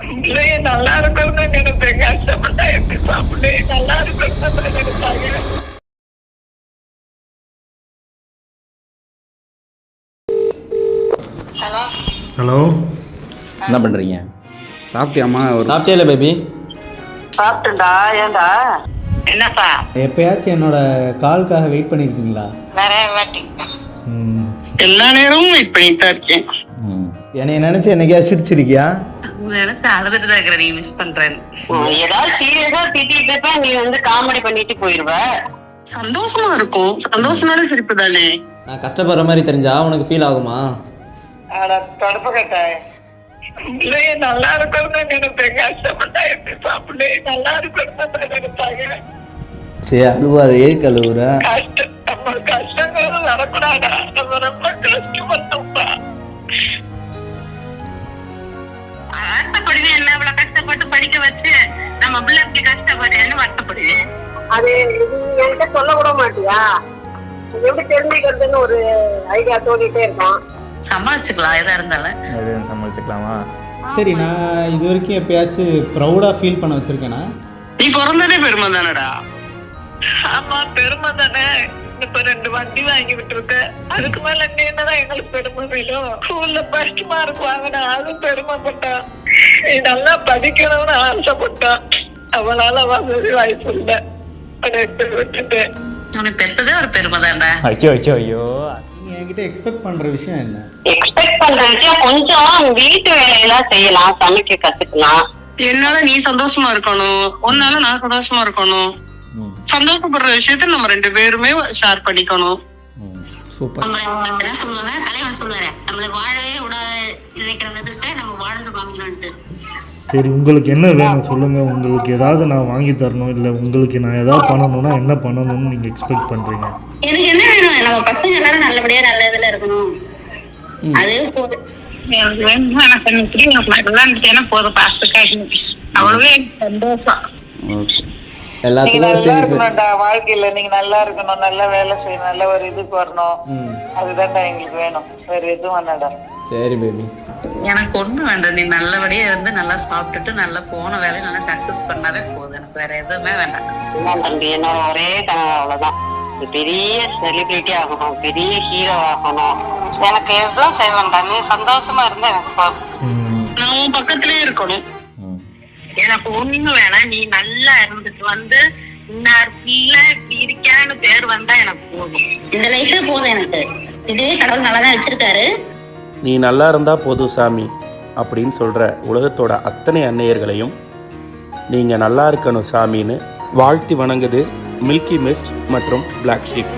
பிள்ளைய நல்லா இருக்கணும்னு நினைப்பேன். கஷ்டப்பட்டா எப்படி சாப்பிடு நல்லா இருக்கணும்னு நினைப்பாங்க. ஹலோ ஹலோ, என்ன பண்ணுறீங்க? சாப்பிட்டியாம்மா? சாப்பிட்டியா இல்லை பேபி? சாப்பிட்டுண்டா. ஏண்டா என்னப்பா? எப்பயாச்சும் என்னோட காலுக்காக வெயிட் பண்ணியிருக்கீங்களா? நிறைய வாட்டி எல்லா நேரமும் வெயிட் பண்ணிட்டு தான் இருக்கேன். என்னைய நினைச்சு என்னைக்கா சிரிச்சிருக்கியா? நினைச்சு அழுதுட்டு தான் இருக்கிற. நீ மிஸ் பண்றேன். ஏதாவது சீரியஸா திட்டிட்டு இருப்ப, நீ காமெடி பண்ணிட்டு போயிருவ. சந்தோஷமா இருக்கும். சந்தோஷமான சிரிப்பு தானே. நான் கஷ்டப்படுற மாதிரி தெரிஞ்சா உனக்கு ஃபீல் ஆகுமா? தடுப்பு கேட்டாய். பிள்ளைய நல்லா இருக்கணும்னு நினைப்பேன். கஷ்டப்பட்டா எப்படி சாப்பிடு நல்லா இருக்கணும்னு நினைப்பாங்க. சரி, அழுவாத. ஏன் கழுவுற? கஷ்டம் நம்ம கஷ்டங்கிறது வரக்கூடாதா? நம்ம ரொம்ப கஷ்டப்பட்டோம்ப்பா. வருத்தப்படுவேன். என்ன இவ்வளவு கஷ்டப்பட்டு படிக்க வச்சு நம்ம பிள்ளை எப்படி கஷ்டப்படுறேன்னு வருத்தப்படுவேன். அது என்கிட்ட சொல்ல கூட மாட்டியா? எப்படி தெரிஞ்சுக்கிறதுன்னு ஒரு ஐடியா தோணிட்டே இருக்கும். சமாளிச்சுக்கலாம். எதா இருந்தாலும் சமாளிச்சுக்கலாமா? சரி, நான் இது வரைக்கும் எப்பயாச்சும் ப்ரௌடாக ஃபீல் பண்ண வச்சிருக்கேனா? நீ பிறந்ததே பெருமை தானடா. ஆமா, பெருமை தானே. இப்ப 2 வண்டி வாங்கி விட்டுருக்க. அதுக்கு மேல என்னதான் எங்களுக்கு பெருமை வேணும்? ஸ்கூல்ல ஃபர்ஸ்ட் மார்க் வாங்கினா அதுவும் பெருமைப்பட்டான். நீ நல்லா படிக்கணும்னு ஆசைப்பட்டான். அவளால வசதி வாய்ப்பு இல்லை. விட்டுட்டேன். உனக்கு பெற்றதே ஒரு பெருமை தானே. ஐயோ ஐயோ ஐயோ, நீங்க என்கிட்ட எக்ஸ்பெக்ட் பண்ற விஷயம் என்ன? எக்ஸ்பெக்ட் பண்ற விஷயம் கொஞ்சம் வீட்டு வேலையெல்லாம் செய்யலாம், சமைக்க கத்துக்கலாம். என்னால நீ சந்தோஷமா இருக்கணும், உன்னால நான் சந்தோஷமா இருக்கணும். சந்தோஷப்படுற விஷயத்த நம்ம 2 பேருமே ஷேர் பண்ணிக்கணும். சூப்பர். என்ன சொல்லுவாங்க, தலைவன் சொல்லுவாரு, நம்மள வாழவே விடாத நினைக்கிற விதத்தை நம்ம வாழ்ந்து காமிக்கணும்ட்டு. சரி, உங்களுக்கு என்ன வேணும் சொல்லுங்கள். உங்களுக்கு ஏதாவது நான் வாங்கி தரணும், இல்லை உங்களுக்கு நான் ஏதாவது பண்ணணும்னா என்ன பண்ணணும்னு நீங்கள் எக்ஸ்பெக்ட் பண்ணுறீங்க? எனக்கு என்ன வேணும், நம்ம பசங்க எல்லாரும் நல்லபடியாக நல்ல இதில் இருக்கணும். அதே போதும். எனக்கு வேணும், எனக்கு இப்படி நல்லா போதும். அவ்வளவே சந்தோஷம். எல்லாத்துக்கும் வாழ்க்கையில நீங்க நல்லா இருக்கணும், நல்ல வேலை செய்யணும், நல்ல ஒரு இதுக்கு வரணும். அதுதான்டா எங்களுக்கு வேணும். வேற எதுவும் வேணாடா. சரி பேபி, எனக்கு ஒண்ணு வேண்டாம். நீ நல்லபடியா இருந்து நல்லா சாப்பிட்டுட்டு நல்லா போன வேலையை நல்லா சக்சஸ் பண்ணாவே போதும். எனக்கு வேற எதுவுமே வேண்டாம். தம்பி, என்னோட ஒரே கனவு அவ்வளவுதான். பெரிய செலிபிரிட்டி ஆகணும், பெரிய ஹீரோ ஆகணும். எனக்கு எதுவும் செய்ய வேண்டாம். நீ சந்தோஷமா இருந்தா எனக்கு போதும். நான் உன் பக்கத்திலேயே இருக்கணும். எனக்கு ஒண்ணு வேணாம். நீ நல்லா இருந்துட்டு இன்னார் பிள்ளை இப்படி இருக்கான்னு பேர் வந்தா எனக்கு போதும். இந்த லைஃபே போதும் எனக்கு. இதுவே கடவுள் நல்லா தான் வச்சிருக்காரு. நீ நல்லா இருந்தா போதும் சாமி அப்படின்னு சொல்கிற உலகத்தோட அத்தனை அன்னையர்களையும் நீங்கள் நல்லா இருக்கணும் சாமின்னு வாழ்த்தி வணங்குது மில்கி மிஸ்ட் மற்றும் பிளாக் ஷீப்.